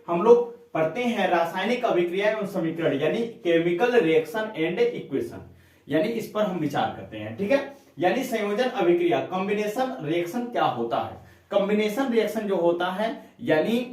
हम लोग पढ़ते हैं रासायनिक अभिक्रिया एवं समीकरण यानी केमिकल रिएक्शन एंड इक्वेशन, यानी इस पर हम विचार करते हैं। ठीक है, यानी संयोजन अभिक्रिया कॉम्बिनेशन रिएक्शन क्या होता है। कॉम्बिनेशन रिएक्शन जो होता है यानी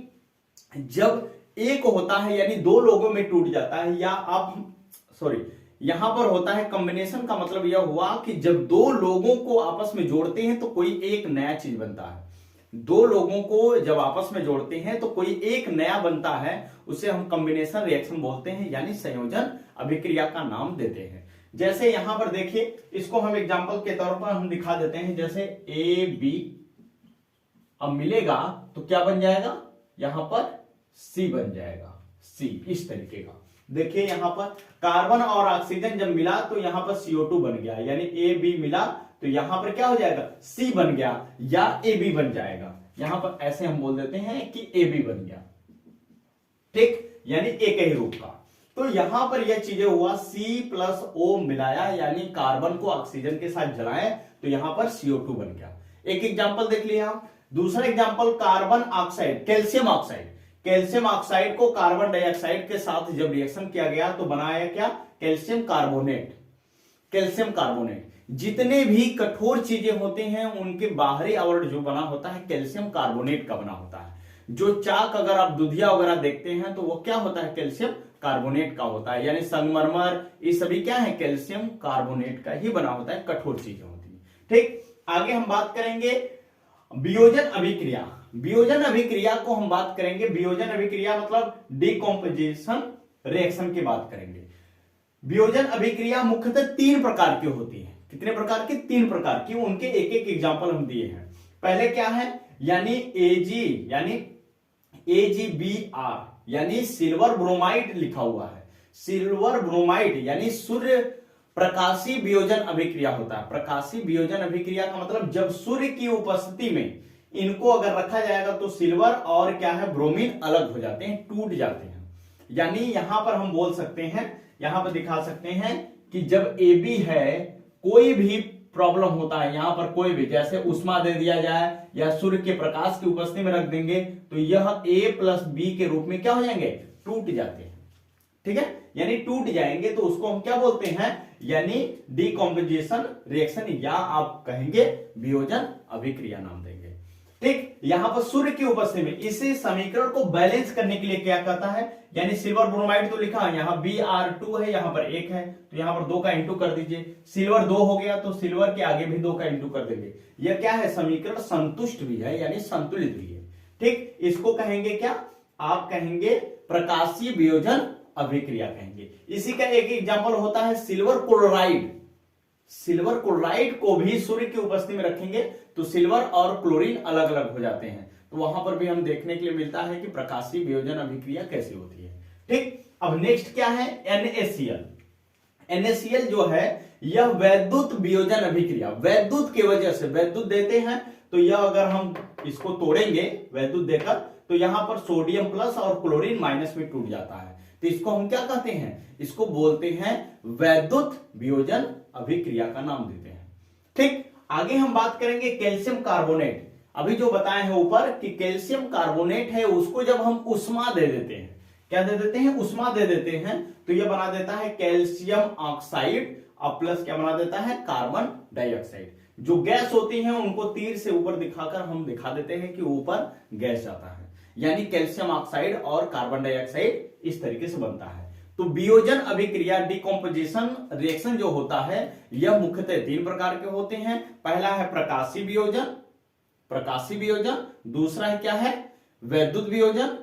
जब एक होता है यानी दो लोगों में टूट जाता है, या आप सॉरी यहां पर होता है कॉम्बिनेशन का मतलब यह हुआ कि जब दो लोगों को आपस में जोड़ते हैं तो कोई एक नया चीज बनता है। दो लोगों को जब आपस में जोड़ते हैं तो कोई एक नया बनता है, उसे हम कॉम्बिनेशन रिएक्शन बोलते हैं, यानी संयोजन अभिक्रिया का नाम देते हैं। जैसे यहां पर देखिए, इसको हम एग्जांपल के तौर पर हम दिखा देते हैं। जैसे ए बी अब मिलेगा तो क्या बन जाएगा, यहां पर सी बन जाएगा, सी इस तरीके का। देखिए यहां पर कार्बन और ऑक्सीजन जब मिला तो यहां पर CO2 बन गया, यानी ए बी मिला तो यहां पर क्या हो जाएगा, सी बन गया या ए बी बन जाएगा। यहां पर ऐसे हम बोल देते हैं कि ए बी बन गया, ठीक, यानी एक ही रूप का। तो यहां पर यह चीजें हुआ C+O मिलाया, यानी कार्बन को ऑक्सीजन के साथ जलाएं तो यहां पर CO2 बन गया। एक एग्जांपल देख लिया। दूसरा example carbon oxide, calcium oxide. Calcium oxide को कार्बन डाइऑक्साइड के साथ जब रिएक्शन किया गया तो बनाया क्या, कैल्शियम कार्बोनेट। कैल्शियम कार्बोनेट, जितने भी कठोर चीजें होते हैं उनके बाहरी आवरण जो बना होता है कैल्शियम कार्बोनेट का बना होता है। जो चाक अगर आप दुधिया वगैरह देखते हैं तो वो क्या होता है, कैल्शियम कार्बोनेट का होता है, यानी संगमरमर ये सभी क्या है, कैल्शियम कार्बोनेट का ही बना होता है, कठोर चीजें होती है। ठीक, आगे हम बात करेंगे वियोजन अभिक्रिया। वियोजन अभिक्रिया को हम बात करेंगे, वियोजन अभिक्रिया मतलब डिकम्पोजिशन रिएक्शन की बात करेंगे। वियोजन अभिक्रिया मुख्यतः 3 प्रकार की होती है। कितने प्रकार की, 3 प्रकार की। उनके एक एक एग्जांपल हम दिए हैं। पहले क्या है, यानी AgBr यानी सिल्वर ब्रोमाइड लिखा हुआ है। सिल्वर ब्रोमाइड यानी सूर्य प्रकाशी वियोजन अभिक्रिया होता है। प्रकाशी वियोजन अभिक्रिया का मतलब जब सूर्य की उपस्थिति में इनको अगर रखा जाएगा तो सिल्वर और क्या है, ब्रोमीन अलग हो जाते हैं, टूट जाते हैं। यानी यहां पर हम बोल सकते हैं, यहां पर दिखा सकते हैं कि जब AB है, कोई भी प्रॉब्लम होता है यहां पर, कोई भी जैसे उष्मा दे दिया जाए या सूर्य के प्रकाश की उपस्थिति में रख देंगे तो यह A+B के रूप में क्या हो जाएंगे, टूट जाते हैं। ठीक है, यानी टूट जाएंगे तो उसको हम क्या बोलते हैं, यानी डिकम्पोजिशन रिएक्शन, या आप कहेंगे वियोजन अभिक्रिया नाम देंगे। ठीक, यहां पर सूर्य की उपस्थिति में इसे समीकरण को बैलेंस करने के लिए क्या करता है, यानी सिल्वर ब्रोमाइड तो लिखा है, यहां Br2 है, यहां पर 1 है तो यहां पर 2 का इंटू कर दीजिए। सिल्वर 2 हो गया तो सिल्वर के आगे भी 2 का इंटू कर देंगे। यह क्या है, समीकरण संतुष्ट भी है यानी संतुलित भी है। ठीक, इसको कहेंगे क्या, आप कहेंगे प्रकाशीय वियोजन अभिक्रिया कहेंगे। इसी का एक एग्जांपल होता है सिल्वर क्लोराइड। सिल्वर क्लोराइड को भी सूर्य की उपस्थिति में रखेंगे तो सिल्वर और क्लोरीन अलग अलग हो जाते हैं, तो वहां पर भी हम देखने के लिए मिलता है कि प्रकाशीय वियोजन अभिक्रिया कैसे होती है। ठीक, अब नेक्स्ट क्या है, NaCl। NaCl जो है यह वैद्युत वियोजन अभिक्रिया, वैद्युत की वजह से वैद्युत देते हैं तो यह अगर हम इसको तोड़ेंगे वैद्युत देकर तो यहां पर सोडियम प्लस और क्लोरीन माइनस में टूट जाता है, तो इसको हम क्या कहते हैं, इसको बोलते हैं वैद्युत वियोजन अभिक्रिया का नाम देते हैं। ठीक, आगे हम बात करेंगे कैल्शियम कार्बोनेट। अभी जो बताए हैं ऊपर कि कैल्शियम कार्बोनेट है उसको जब हम उष्मा दे देते हैं, क्या दे देते हैं, उष्मा दे देते हैं तो यह बना देता है कैल्शियम ऑक्साइड और प्लस क्या बना देता है, कार्बन डाइऑक्साइड। जो गैस होती है उनको तीर से ऊपर दिखाकर हम दिखा देते हैं कि ऊपर गैस जाता है, यानी कैल्शियम ऑक्साइड और कार्बन डाइऑक्साइड इस तरीके से बनता है। तो वियोजन अभिक्रिया डिकम्पोजिशन रिएक्शन जो होता है यह मुख्यतः 3 प्रकार के होते हैं। पहला है प्रकाशीय वियोजन, प्रकाशीय वियोजन, दूसरा है क्या है, वैद्युत वियोजन,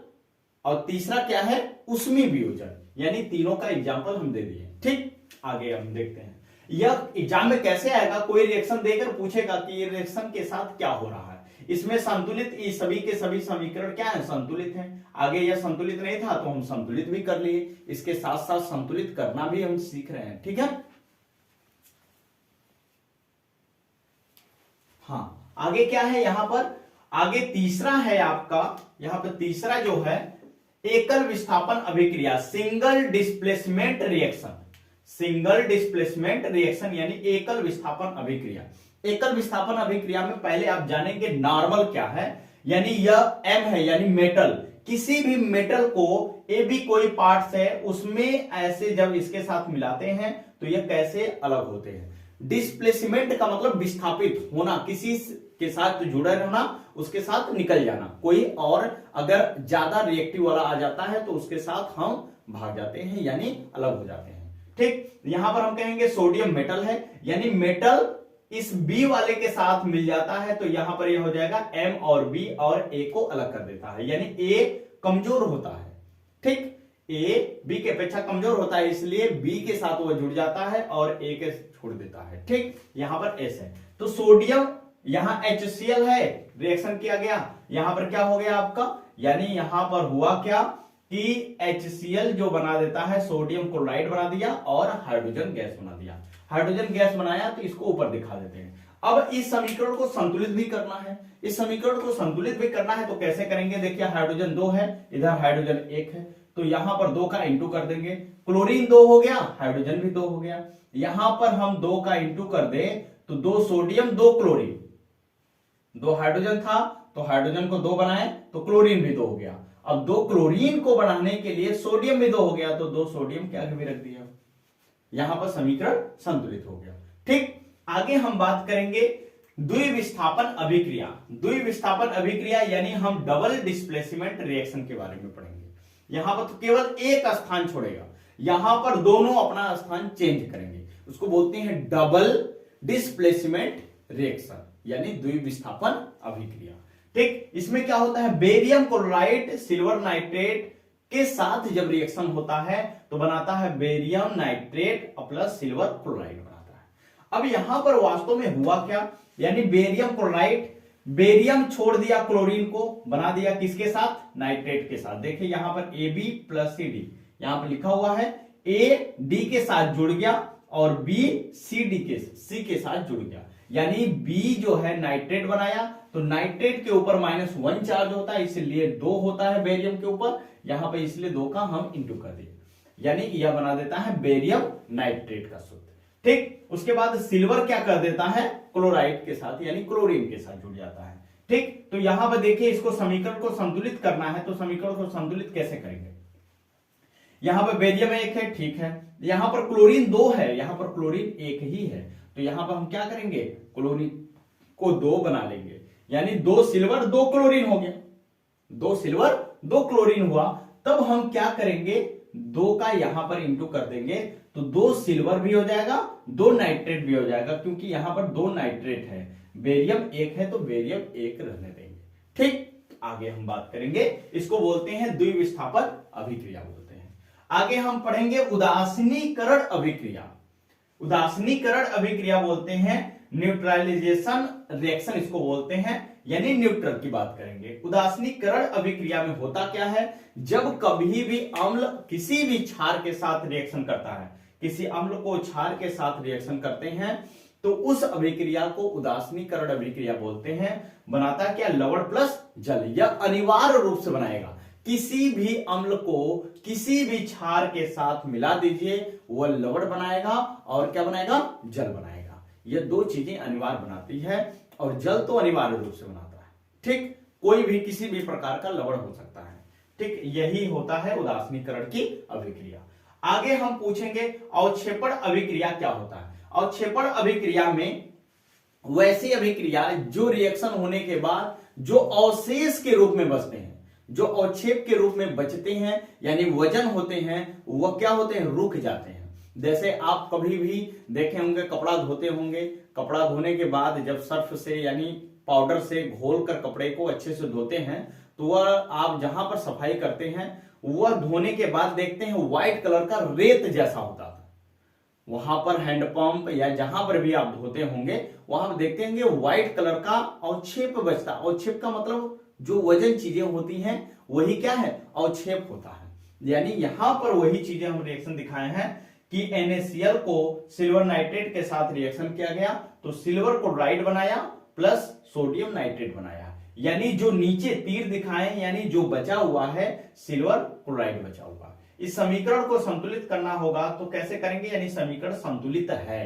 और तीसरा क्या है, उष्मीय वियोजन। यानी तीनों का एग्जांपल हम दे दिए। ठीक, आगे हम देखते हैं यह एग्जाम में कैसे आएगा। कोई रिएक्शन देकर पूछेगा कि ये रिएक्शन के साथ क्या हो रहा है, इसमें संतुलित, ये सभी के सभी समीकरण क्या है, संतुलित हैं। आगे यह संतुलित नहीं था तो हम संतुलित भी कर लिए, इसके साथ साथ संतुलित करना भी हम सीख रहे हैं। ठीक है, हाँ आगे क्या है, यहां पर आगे तीसरा है आपका, यहां पर तीसरा जो है एकल विस्थापन अभिक्रिया, single displacement reaction. Single displacement reaction यानी एकल विस्थापन अभिक्रिया। एकल विस्थापन अभिक्रिया में पहले आप जानेंगे नॉर्मल क्या है, यानी यह M है यानी मेटल, किसी भी मेटल को ए बी कोई पार्ट्स है उसमें ऐसे जब इसके साथ मिलाते हैं तो ये कैसे अलग होते हैं। डिस्प्लेसमेंट का मतलब विस्थापित होना, किसी के साथ जुड़े रहना, उसके साथ निकल जाना। कोई और अगर ज्यादा रिएक्टिव वाला आ जाता है तो उसके साथ हम भाग जाते हैं यानी अलग हो जाते हैं। ठीक, यहां पर हम कहेंगे सोडियम मेटल है यानी मेटल इस बी वाले के साथ मिल जाता है तो यहां पर यह हो जाएगा एम और बी और ए को अलग कर देता है यानी ए कमजोर होता है। ठीक, ए बी के अपेक्षा कमजोर होता है इसलिए बी के साथ वो जुड़ जाता है और ए के छोड़ देता है। ठीक, यहां पर एस है तो सोडियम यहां HCl है, रिएक्शन किया गया, यहां पर क्या हो गया आपका, यानी यहां पर हुआ क्या कि HCl जो बना देता है सोडियम क्लोराइड बना दिया और हाइड्रोजन गैस बना दिया। हाइड्रोजन गैस बनाया तो इसको ऊपर दिखा देते हैं। अब इस समीकरण को संतुलित भी करना है, इस समीकरण को संतुलित भी करना है तो कैसे करेंगे, देखिए हाइड्रोजन 2 है, इधर हाइड्रोजन 1 है तो यहां पर 2 का इंटू कर देंगे, क्लोरीन 2 हो गया, हाइड्रोजन भी 2 हो गया। यहां पर हम 2 का इंटू कर दे तो 2 सोडियम 2 क्लोरीन, 2 हाइड्रोजन था तो हाइड्रोजन को 2 बनाए तो क्लोरीन भी 2 हो गया। अब 2 क्लोरीन को बनाने के लिए सोडियम भी 2 हो गया तो 2 सोडियम के आगे भी रख दिया, यहां पर समीकरण संतुलित हो गया। ठीक, आगे हम बात करेंगे द्विविस्थापन अभिक्रिया। द्विविस्थापन अभिक्रिया यानी हम डबल डिस्प्लेसमेंट रिएक्शन के बारे में पढ़ेंगे। यहां पर तो केवल एक स्थान छोड़ेगा, यहां पर दोनों अपना स्थान चेंज करेंगे, उसको बोलते हैं डबल डिस्प्लेसमेंट रिएक्शन यानी द्विविस्थापन अभिक्रिया। ठीक, इसमें क्या होता है, बेरियम क्लोराइड सिल्वर नाइट्रेट के साथ जब रिएक्शन होता है तो बनाता है barium nitrate plus silver chloride बनाता है। अब यहां पर वास्तव में हुआ क्या, यानी बेरियम क्लोराइड, बेरियम छोड़ दिया क्लोरीन को, बना दिया किसके साथ, नाइट्रेट के साथ। देखिए यहां पर AB प्लस CD यहां पर लिखा हुआ है, A D के साथ जुड़ गया और B C के साथ जुड़ गया, यानी B जो है नाइट्रेट बनाया तो नाइट्रेट के ऊपर -1 चार्ज होता है इसलिए 2 होता है बेरियम के ऊपर, यहां पर इसलिए 2 का हम इंटू कर दिए, यानी यह बना देता है बेरियम नाइट्रेट का सूत्र। ठीक, उसके बाद सिल्वर क्या कर देता है, क्लोराइड के साथ यानी क्लोरीन के साथ जुड़ जाता है। ठीक, तो यहां पर देखिए इसको समीकरण को संतुलित करना है तो समीकरण को संतुलित कैसे करेंगे, यहां पर बेरियम 1 है, ठीक है, यहां पर क्लोरीन 2 है, यहां पर क्लोरीन 1 ही है तो यहां पर हम क्या करेंगे, क्लोरीन को 2 बना लेंगे यानी 2 सिल्वर 2 क्लोरीन हो गया, 2 सिल्वर 2 क्लोरीन हुआ। तब हम क्या करेंगे, 2 का यहां पर इंटू कर देंगे तो 2 सिल्वर भी हो जाएगा, 2 नाइट्रेट भी हो जाएगा, क्योंकि यहां पर 2 नाइट्रेट है, बेरियम 1 है तो बेरियम 1 रहने देंगे। ठीक, आगे हम बात करेंगे, इसको बोलते हैं द्विविस्थापन अभिक्रिया बोलते हैं। आगे हम पढ़ेंगे उदासीनीकरण अभिक्रिया। उदासीनीकरण अभिक्रिया बोलते हैं, न्यूट्रलाइजेशन रिएक्शन इसको बोलते हैं, यानी न्यूट्रल की बात करेंगे। उदासीनीकरण अभिक्रिया में होता क्या है, जब कभी भी अम्ल किसी भी क्षार के साथ रिएक्शन करता है, किसी अम्ल को क्षार के साथ रिएक्शन करते हैं तो उस अभिक्रिया को उदासीनीकरण अभिक्रिया बोलते हैं। बनाता क्या, लवण प्लस जल, यह अनिवार्य रूप से बनाएगा, किसी भी अम्ल को किसी भी क्षार के साथ मिला दीजिए वह लवण बनाएगा और क्या बनाएगा, जल बनाएगा। यह 2 चीजें अनिवार्य बनाती है और जल तो अनिवार्य रूप से बनाता है। ठीक, कोई भी किसी भी प्रकार का लवण हो सकता है। ठीक, यही होता है उदासीनीकरण की अभिक्रिया। आगे हम पूछेंगे अवक्षेपण अभिक्रिया क्या होता है। अवक्षेपण अभिक्रिया में वैसी अभिक्रिया जो रिएक्शन होने के बाद जो अवशेष के रूप में बचते हैं, जो अवक्षेप के रूप में बचते हैं यानी वजन होते हैं, वह क्या होते हैं, रुक जाते हैं। जैसे आप कभी भी देखे होंगे, कपड़ा धोते होंगे, कपड़ा धोने के बाद जब सर्फ से यानी पाउडर से घोल कर कपड़े को अच्छे से धोते हैं तो वह आप जहां पर सफाई करते हैं वह धोने के बाद देखते हैं व्हाइट कलर का रेत जैसा होता था। वहां पर हैंडपंप या जहां पर भी आप धोते होंगे वहां देखते होंगे व्हाइट कलर का अवक्षेप बचता। अवक्षेप का मतलब जो वजन चीजें होती हैं वही क्या है, अवक्षेप होता है। यानी यहां पर वही चीजें हम रिएक्शन दिखाए हैं कि NaCl को सिल्वर नाइट्रेट के साथ रिएक्शन किया गया तो सिल्वर क्लोराइड बनाया प्लस सोडियम नाइट्रेट बनाया, यानी जो नीचे तीर दिखाए यानी जो बचा हुआ है सिल्वर क्लोराइड बचा हुआ। इस समीकरण को संतुलित करना होगा तो कैसे करेंगे, यानी समीकरण संतुलित है,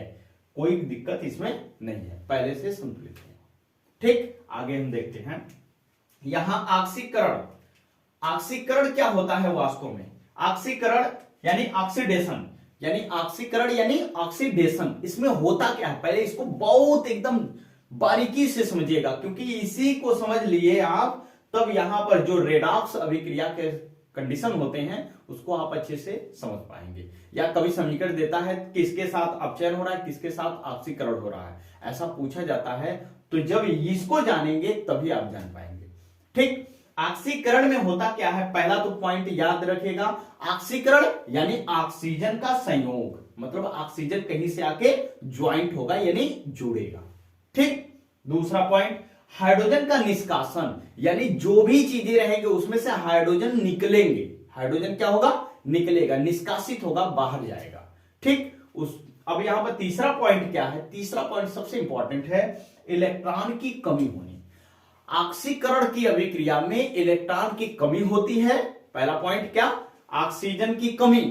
कोई दिक्कत इसमें नहीं है, पहले से संतुलित है। ठीक, आगे हम देखते हैं, यहां ऑक्सीकरण ऑक्सीकरण क्या होता है वास्तव में? ऑक्सीकरण यानी ऑक्सीडेशन, यानी ऑक्सीडेशन इसमें होता क्या है, पहले इसको बहुत एकदम बारीकी से समझिएगा, क्योंकि इसी को समझ लिए आप तब यहां पर जो रेडॉक्स अभिक्रिया के कंडीशन होते हैं उसको आप अच्छे से समझ पाएंगे। या कभी समीकरण देता है किसके साथ अपचयन हो रहा है, किसके साथ ऑक्सीकरण हो रहा है, ऐसा पूछा जाता है, तो जब इसको जानेंगे तभी आप जान पाएंगे। ठीक, ऑक्सीकरण में होता क्या है, पहला तो पॉइंट याद रखिएगा, ऑक्सीकरण यानी ऑक्सीजन का संयोग, मतलब ऑक्सीजन कहीं से आके ज्वाइंट होगा यानी जुड़ेगा। ठीक, दूसरा पॉइंट हाइड्रोजन का निष्कासन, यानी जो भी चीजें रहेंगे उसमें से हाइड्रोजन निकलेंगे, हाइड्रोजन क्या होगा, निकलेगा, निष्कासित होगा, बाहर जाएगा। ठीक, अब यहां पर तीसरा पॉइंट क्या है, तीसरा पॉइंट सबसे इंपॉर्टेंट है, इलेक्ट्रॉन की कमी होनी। ऑक्सीकरण की अभिक्रिया में इलेक्ट्रॉन की कमी होती है। पहला पॉइंट क्या, ऑक्सीजन की कमी,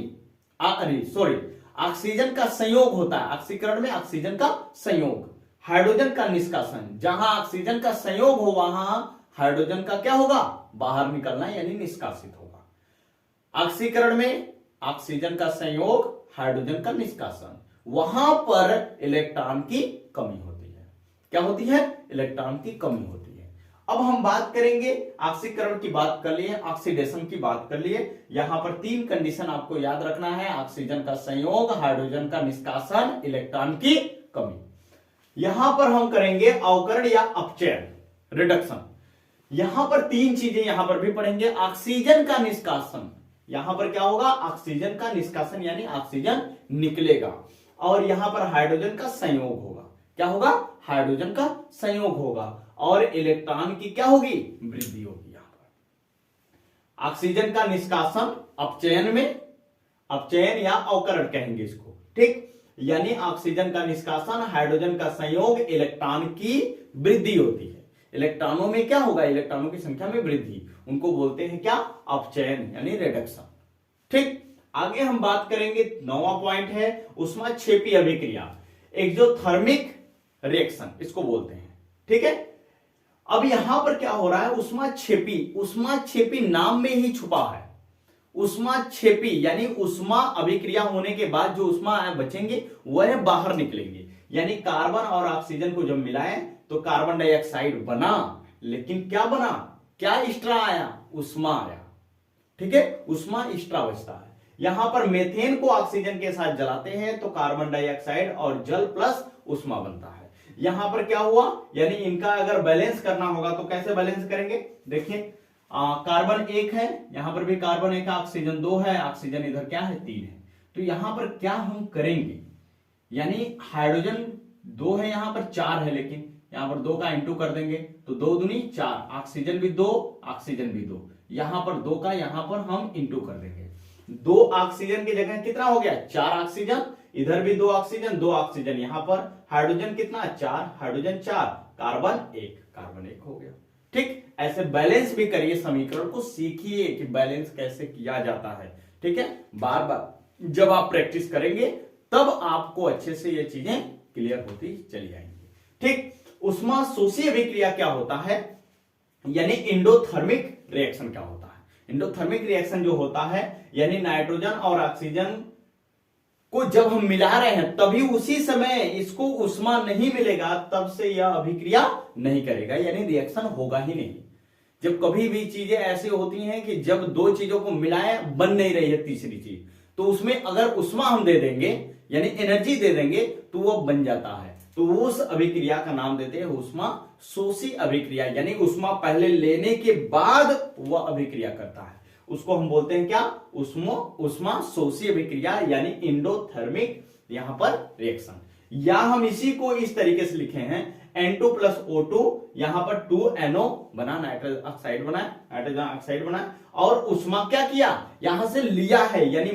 ऑक्सीजन का संयोग होता है, ऑक्सीकरण में ऑक्सीजन का संयोग, हाइड्रोजन का निष्कासन, जहां ऑक्सीजन का संयोग हो वहां हाइड्रोजन का क्या होगा, बाहर निकलना यानी निष्कासित होगा। ऑक्सीकरण में ऑक्सीजन का संयोग, हाइड्रोजन का निष्कासन, वहां पर इलेक्ट्रॉन की कमी होती है। क्या होती है, इलेक्ट्रॉन की कमी होती है। अब हम बात करेंगे, ऑक्सीकरण की बात कर लिए, ऑक्सीडेशन की बात कर लिए, यहां पर तीन कंडीशन आपको याद रखना है, ऑक्सीजन का संयोग, हाइड्रोजन का निष्कासन, इलेक्ट्रॉन की कमी। यहां पर हम करेंगे अवकरण या अपचयन, रिडक्शन। यहां पर तीन चीजें यहां पर भी पढ़ेंगे, ऑक्सीजन का निष्कासन, यहां पर क्या होगा, ऑक्सीजन का निष्कासन यानी ऑक्सीजन निकलेगा, और यहां पर हाइड्रोजन का संयोग होगा। क्या होगा, हाइड्रोजन का संयोग होगा, और इलेक्ट्रॉन की क्या होगी, वृद्धि होगी। यहां पर ऑक्सीजन का निष्कासन अपचयन में, अपचयन या अवकरण कहेंगे इसको। ठीक, यानी ऑक्सीजन का निष्कासन, हाइड्रोजन का संयोग, इलेक्ट्रॉन की वृद्धि होती है। इलेक्ट्रॉनों में क्या होगा, इलेक्ट्रॉनों की संख्या में वृद्धि, उनको बोलते हैं क्या, अपचयन यानी रिडक्शन। ठीक, आगे हम बात करेंगे, 9वां पॉइंट है ऊष्माक्षेपी अभिक्रिया, एक्सोथर्मिक रिएक्शन इसको बोलते हैं। ठीक है, अब यहां पर क्या हो रहा है, ऊष्माक्षेपी, ऊष्माक्षेपी नाम में ही छुपा है। ऊष्माक्षेपी यानी ऊष्मा अभिक्रिया होने के बाद जो ऊष्मा बचेंगे वह बाहर निकलेंगे, यानी कार्बन और ऑक्सीजन को जब मिलाएं तो कार्बन डाइऑक्साइड बना, लेकिन क्या बना, क्या एक्स्ट्रा आया, ऊष्मा आया। ठीक है, ऊष्मा एक्स्ट्रा बचता है। यहां पर मेथेन को ऑक्सीजन के साथ जलाते हैं तो कार्बन डाइऑक्साइड और जल प्लस ऊष्मा बनता है। यहां पर क्या हुआ, यानी इनका अगर बैलेंस करना होगा तो कैसे बैलेंस करेंगे, देखिए कार्बन 1 है, यहां पर भी कार्बन 1 है, ऑक्सीजन 2 है, ऑक्सीजन इधर क्या है 3 है, तो यहां पर क्या हम करेंगे, यानी हाइड्रोजन 2 है, यहां पर 4 है, लेकिन यहां पर 2 का इंटू कर देंगे तो 2 दूनी 4, ऑक्सीजन भी 2, ऑक्सीजन भी 2, यहां पर 2 का यहां पर हम इंटू कर देंगे, 2 ऑक्सीजन की जगह कितना हो गया, 4 ऑक्सीजन, इधर भी 2 ऑक्सीजन, 2 ऑक्सीजन, यहां पर हाइड्रोजन कितना, 4, हाइड्रोजन 4, कार्बन 1, कार्बन 1 हो गया। ठीक, ऐसे बैलेंस भी करिए, समीकरण को सीखिए कि बैलेंस कैसे किया जाता है। ठीक है, बार बार जब आप प्रैक्टिस करेंगे तब आपको अच्छे से ये चीजें क्लियर होती चली आएंगी। ठीक, ऊष्मा शोषी अभिक्रिया क्या होता है, यानी एंडोथर्मिक रिएक्शन क्या होता है। एंडोथर्मिक रिएक्शन जो होता है, यानी नाइट्रोजन और ऑक्सीजन को जब हम मिला रहे हैं तभी उसी समय इसको ऊष्मा नहीं मिलेगा, तब से यह अभिक्रिया नहीं करेगा, यानी रिएक्शन होगा ही नहीं। जब कभी भी चीजें ऐसी होती हैं कि जब दो चीजों को मिलाएं बन नहीं रही है तीसरी चीज, तो उसमें अगर ऊष्मा हम दे देंगे यानी एनर्जी दे देंगे तो वो बन जाता है, तो उस अभिक्रिया का नाम देते हैं ऊष्मा शोषी अभिक्रिया, यानी ऊष्मा पहले लेने के बाद वह अभिक्रिया करता है, उसको हम बोलते हैं क्या, ऊष्मा शोषी अभिक्रिया यानी एंडोथर्मिक यहां पर रिएक्शन। या हम इसी को इस तरीके से लिखे हैं N2 प्लस O2, यहां पर 2NO बना, नाइट्रोजन ऑक्साइड बना, नाइट्रोजन ऑक्साइड बना, और ऊष्मा क्या किया, यहां से लिया है, यानी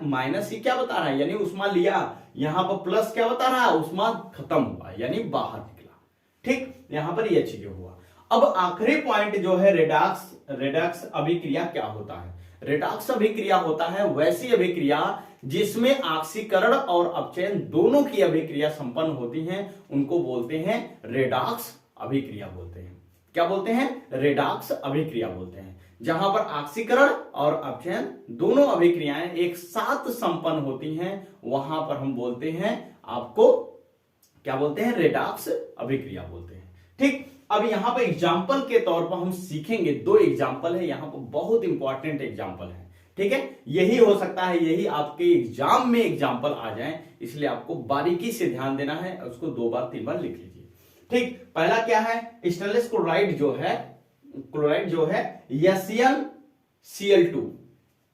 माइनस ही क्या बता रहा है, यानी ऊष्मा लिया, यहां पर प्लस क्या बता रहा है, ऊष्मा खत्म हुआ यानी बाहर निकला। ठीक, यहां पर ये चीजें हुआ। अब आखिरी पॉइंट जो है रेडॉक्स अभिक्रिया क्या होता है। रेडॉक्स अभिक्रिया होता है वैसी अभिक्रिया जिसमें ऑक्सीकरण और अपचयन दोनों की अभिक्रिया संपन्न होती हैं, उनको बोलते हैं रेडॉक्स अभिक्रिया बोलते हैं। क्या बोलते हैं? रेडॉक्स अभिक्रिया बोलते हैं, जहां पर ऑक्सीकरण और अपचयन दोनों अभिक्रियाएं एक साथ संपन्न होती हैं, वहां पर हम बोलते हैं आपको क्या बोलते हैं? रेडॉक्स अभिक्रिया बोलते हैं। ठीक, अब यहां पर एग्जाम्पल के तौर पर हम सीखेंगे, दो एग्जाम्पल है यहां पर, बहुत इंपॉर्टेंट एग्जाम्पल है। ठीक है, यही हो सकता है यही आपके एग्जाम में एग्जाम्पल आ जाए, इसलिए आपको बारीकी से ध्यान देना है, उसको 2 बार 3 बार लिख लीजिए। ठीक, पहला क्या है? स्टेनलेस क्लोराइड जो है SnCl2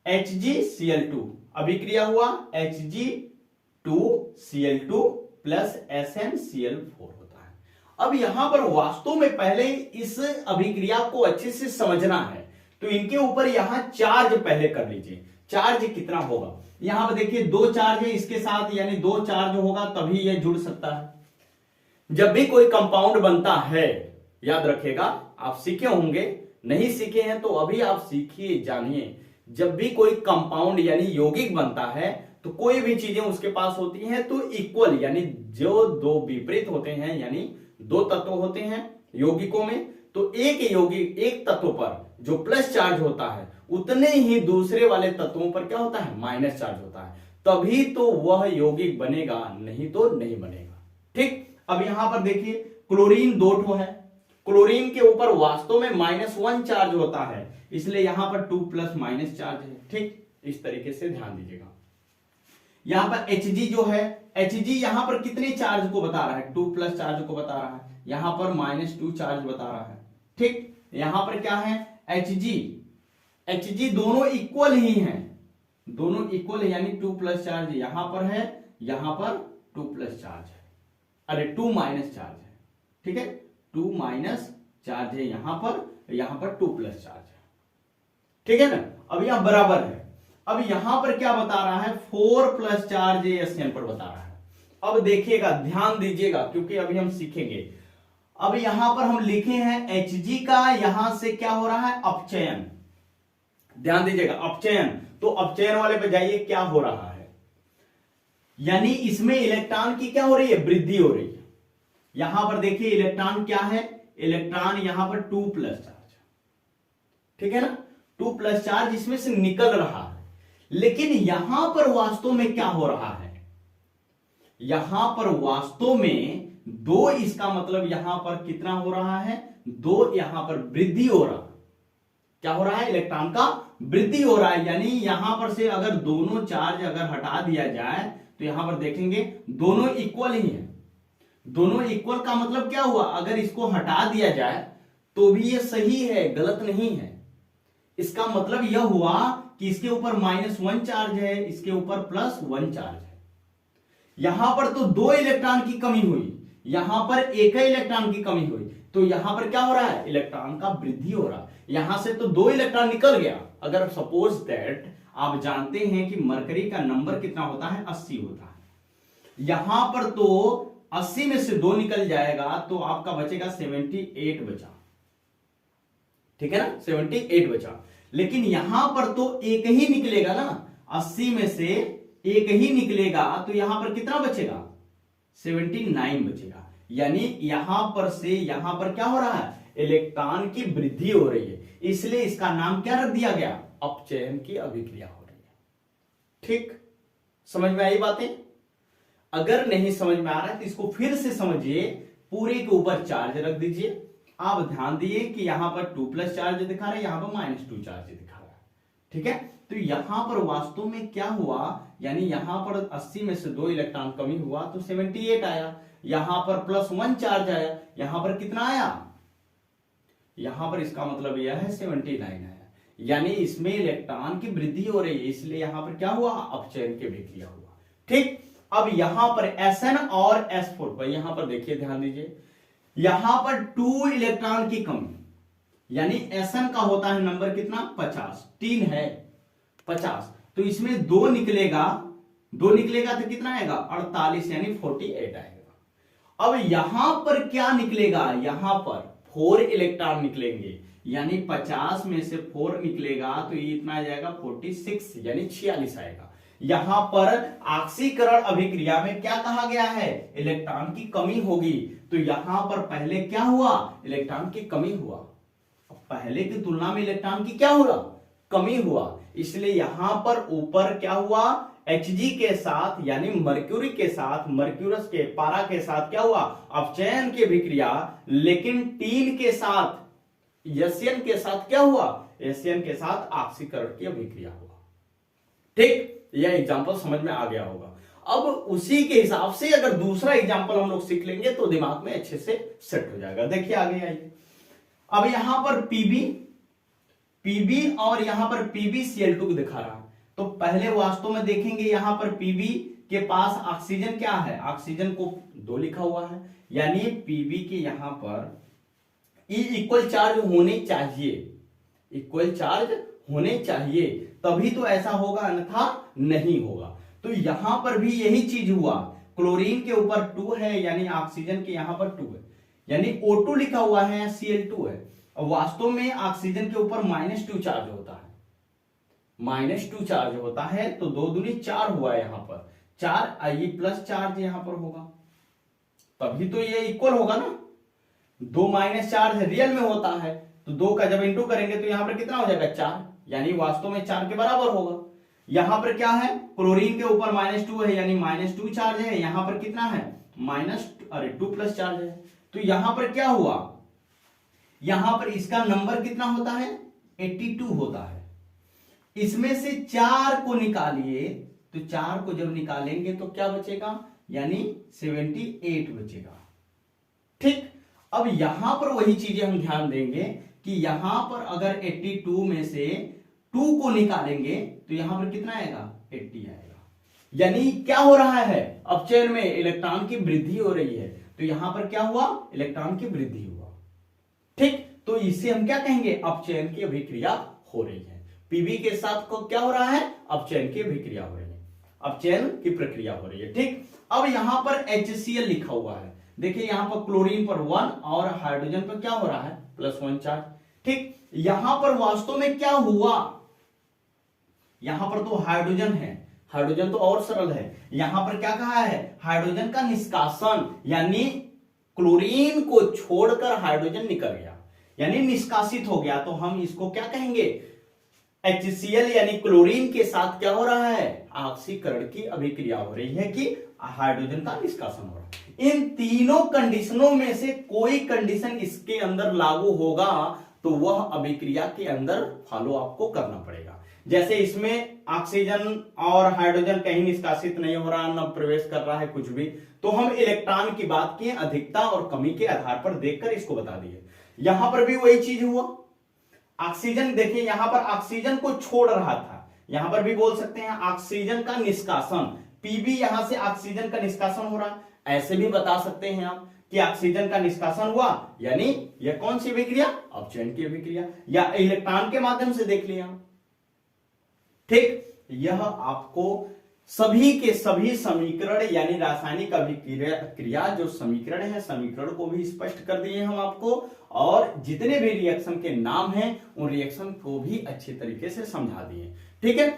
HgCl2 अभिक्रिया हुआ Hg2Cl2 प्लस SnCl4 होता है। अब यहां पर वास्तव में पहले इस अभिक्रिया को अच्छे से समझना है, तो इनके ऊपर यहां चार्ज पहले कर लीजिए। चार्ज कितना होगा? यहां पर देखिए 2 चार्ज है इसके साथ, यानी 2 चार्ज होगा तभी यह जुड़ सकता है। जब भी कोई कंपाउंड बनता है, याद रखिएगा, आप सीखे होंगे, नहीं सीखे हैं तो अभी आप सीखिए, जानिए। जब भी कोई कंपाउंड यानी यौगिक बनता है तो कोई भी चीजें उसके पास होती हैं तो इक्वल, यानी जो दो विपरीत होते हैं, यानी 2 तत्व होते हैं यौगिकों में, तो एक यौगिक एक तत्व पर जो प्लस चार्ज होता है उतने ही दूसरे वाले तत्वों पर क्या होता है? माइनस चार्ज होता है, तभी तो वह यौगिक बनेगा, नहीं तो नहीं बनेगा। ठीक, अब यहां पर देखिए क्लोरीन 2 ठो है, क्लोरीन के ऊपर वास्तव में -1 चार्ज होता है, इसलिए यहां पर 2 प्लस माइनस चार्ज है। ठीक, इस तरीके से ध्यान दीजिएगा। यहां पर Hg जो है, Hg यहां पर कितने चार्ज को बता रहा है? 2 प्लस चार्ज को बता रहा है, यहां पर -2 चार्ज बता रहा है। ठीक, यहां पर क्या है? Hg दोनों इक्वल ही हैं, दोनों इक्वल है, यानी 2 प्लस चार्ज यहां पर है, यहां पर 2 प्लस चार्ज है, अरे 2 माइनस चार्ज है। ठीक है, 2 माइनस चार्ज है यहां पर 2 प्लस चार्ज है। ठीक है ना, अब यहां बराबर है। अब यहां पर क्या बता रहा है? 4 प्लस चार्ज SN पर बता रहा है। अब देखिएगा, ध्यान दीजिएगा, क्योंकि अभी हम सीखेंगे। अब यहां पर हम लिखे हैं Hg का, यहां से क्या हो रहा है? अपचयन। ध्यान दीजिएगा, अपचयन, तो अपचयन वाले पे जाइए, क्या हो रहा है? यानी इसमें इलेक्ट्रॉन की क्या हो रही है? वृद्धि हो रही है। यहां पर देखिए इलेक्ट्रॉन क्या है? इलेक्ट्रॉन यहां पर 2 प्लस चार्ज, ठीक है ना, 2 प्लस चार्ज इसमें से निकल रहा है। लेकिन यहां पर वास्तव में क्या हो रहा है? यहां पर वास्तव में 2, इसका मतलब यहां पर कितना हो रहा है? 2 यहां पर वृद्धि हो रहा है। क्या हो रहा है? इलेक्ट्रॉन का वृद्धि हो रहा है, यानी यहां पर से अगर दोनों चार्ज अगर हटा दिया जाए तो यहां पर देखेंगे दोनों इक्वल ही है। दोनों इक्वल का मतलब क्या हुआ? अगर इसको हटा दिया जाए तो भी ये सही है, गलत नहीं है। इसका मतलब यह हुआ कि इसके ऊपर -1 चार्ज है, इसके ऊपर +1 चार्ज है। यहां पर तो 2 इलेक्ट्रॉन की कमी हुई, यहां पर 1 इलेक्ट्रॉन की कमी हुई, तो यहां पर क्या हो रहा है? इलेक्ट्रॉन का वृद्धि हो रहा है। यहां से तो 2 इलेक्ट्रॉन निकल गया। अगर सपोज दैट आप जानते हैं कि मरकरी का नंबर कितना होता है? 80 होता है। यहां पर तो 80 में से 2 निकल जाएगा तो आपका बचेगा 78 बचा, ठीक है ना, 78 बचा। लेकिन यहां पर तो 1 ही निकलेगा ना, 80 में से 1 ही निकलेगा, तो यहां पर कितना बचेगा? 79 बचेगा। यानी यहां पर से यहां पर क्या हो रहा है? इलेक्ट्रॉन की वृद्धि हो रही है, इसलिए इसका नाम क्या रख दिया गया? अपचयन की अभिक्रिया हो रही है। ठीक, समझ में आई बातें? अगर नहीं समझ में आ रहा है तो इसको फिर से समझिए। पूरे के ऊपर चार्ज रख दीजिए। आप ध्यान दिए कि यहां पर 2 प्लस चार्ज दिखा रहा है, यहां पर -2 चार्ज दिखा रहा है। ठीक है, तो यहां पर वास्तव में क्या हुआ? यानी यहां पर 80 में से 2 इलेक्ट्रॉन कमी हुआ तो 78 आया, यहां पर +1 चार्ज आया, यहां पर कितना आया? यहां पर इसका मतलब यह है 79 आया। यानी इसमें इलेक्ट्रॉन की वृद्धि हो रही है, इसलिए यहां पर क्या हुआ? अपचयन की अभिक्रिया हुआ। ठीक, अब यहां पर Sn और S4 पर यहां पर देखिए, ध्यान दीजिए, यहां पर 2 इलेक्ट्रॉन की कमी, यानी Sn का होता है नंबर कितना? 50, 3 है 50, तो इसमें 2 निकलेगा, 2 निकलेगा तो कितना आएगा? 48, यानी 48 आएगा। अब यहां पर क्या निकलेगा? यहां पर 4 इलेक्ट्रॉन निकलेंगे, यानी 50 में से 4 निकलेगा तो ये इतना आ जाएगा 46, यानी 46 आएगा। यहां पर ऑक्सीकरण अभिक्रिया में क्या कहा गया है, इलेक्ट्रॉन की कमी होगी। तो यहां पर पहले क्या हुआ, इलेक्ट्रॉन की कमी हुआ, पहले की तुलना में इलेक्ट्रॉन की क्या हुआ, कमी हुआ। इसलिए यहां पर ऊपर क्या हुआ, Hg के साथ यानी मर्क्यूरी के साथ, मर्क्यूरस के पारा के साथ क्या हुआ, अपचयन की अभिक्रिया, लेकिन टीन के साथ, एसएन के साथ क्या हुआ, एसएन के साथ ऑक्सीकरण की अभिक्रिया हुआ। ठीक, यह एग्जांपल समझ में आ गया होगा। अब उसी के हिसाब से अगर दूसरा एग्जांपल हम लोग सीख लेंगे तो दिमाग में अच्छे से सेट हो जाएगा। देखिए आगे आइए। अब यहां पर पीबी और यहां पर PbCl2 को दिखा रहा है। तो पहले वास्तव में देखेंगे यहां पर पीबी के पास ऑक्सीजन क्या है, ऑक्सीजन को 2 लिखा हुआ है, यानी पीबी के यहां पर E इक्वल चार्ज होने चाहिए, इक्वल चार्ज होने चाहिए, तभी तो ऐसा होगा, अन्यथा नहीं होगा। तो यहां पर भी यही चीज हुआ, क्लोरीन के ऊपर 2 है यानी ऑक्सीजन के यहां पर 2 है, यानी O2 लिखा हुआ है, Cl2 है। वास्तव में ऑक्सीजन के ऊपर -2 चार्ज होता है, -2 चार्ज होता है, तो 2 दूनी 4 हुआ यहां पर, 4 Ie प्लस चार्ज यहां पर होगा, तभी तो ये इक्वल होगा ना। 2 - चार्ज रियल में होता है, तो 2 का जब इंटू करेंगे तो यहां पर कितना हो जाएगा, 4, यानी वास्तव में 4 के बराबर होगा। यहां पर क्या है, क्लोरीन के ऊपर -2 है यानी -2 चार्ज है, यहां पर कितना है, 2 प्लस चार्ज है। तो यहां पर क्या हुआ, यहां पर इसका नंबर कितना होता है, 82 होता है। इसमें से 4 को निकालिए, तो 4 को जब निकालेंगे तो क्या बचेगा, यानी 78 बचेगा। ठीक, अब यहां पर वही चीजें हम ध्यान देंगे कि यहां पर अगर 82 में से 2 को निकालेंगे तो यहां पर कितना आएगा, 80 आएगा। यानी क्या हो रहा है, अपचयन में इलेक्ट्रॉन की वृद्धि हो रही है, तो यहां पर क्या हुआ, इलेक्ट्रॉन की वृद्धि हुआ। ठीक, तो इसे हम क्या कहेंगे, अपचयन की अभिक्रिया हो रही है। पीबी के साथ को क्या हो रहा है, अपचयन की अभिक्रिया हो रही है, अपचयन की प्रक्रिया हो रही है। ठीक, अब यहां पर HCl लिखा हुआ है, देखिए यहां पर क्लोरीन पर 1 और हाइड्रोजन पर क्या हो रहा है, +1 चार्ज। ठीक, यहां पर वास्तव में क्या हुआ, यहां पर तो हाइड्रोजन है, हाइड्रोजन तो और सरल है, यहां पर क्या कहा है, हाइड्रोजन का निष्कासन, यानी क्लोरीन को छोड़कर हाइड्रोजन निकल गया, यानी निष्कासित हो गया। तो हम इसको क्या कहेंगे, HCl यानी क्लोरीन के साथ क्या हो रहा है, ऑक्सीकरण की अभिक्रिया हो रही है कि हाइड्रोजन का निष्कासन हो रहा है। इन तीनों कंडीशनों में से कोई कंडीशन इसके अंदर लागू होगा तो वह अभिक्रिया के अंदर फॉलो आपको करना पड़ेगा। जैसे इसमें ऑक्सीजन और हाइड्रोजन कहीं निष्कासित नहीं हो रहा, न प्रवेश कर रहा है कुछ भी, तो हम इलेक्ट्रॉन की बात किए, अधिकता और कमी के आधार पर देखकर इसको बता दिए। यहां पर भी वही चीज हुआ, ऑक्सीजन देखिए यहां पर ऑक्सीजन को छोड़ रहा था, यहां पर भी बोल सकते हैं ऑक्सीजन का निष्कासन, पीबी यहां से ऑक्सीजन का निष्कासन हो रहा, ऐसे भी बता सकते हैं आप कि ऑक्सीजन का निष्कासन हुआ, यानी यह कौन सी अभिक्रिया, अपचयन की अभिक्रिया, या इलेक्ट्रॉन के माध्यम से देख लिया। ठीक, यह आपको सभी के सभी समीकरण यानी रासायनिक अभिक्रिया जो समीकरण है, समीकरण को भी स्पष्ट कर दिए हम आपको, और जितने भी रिएक्शन के नाम हैं उन रिएक्शन को भी अच्छे तरीके से समझा दिए। ठीक है।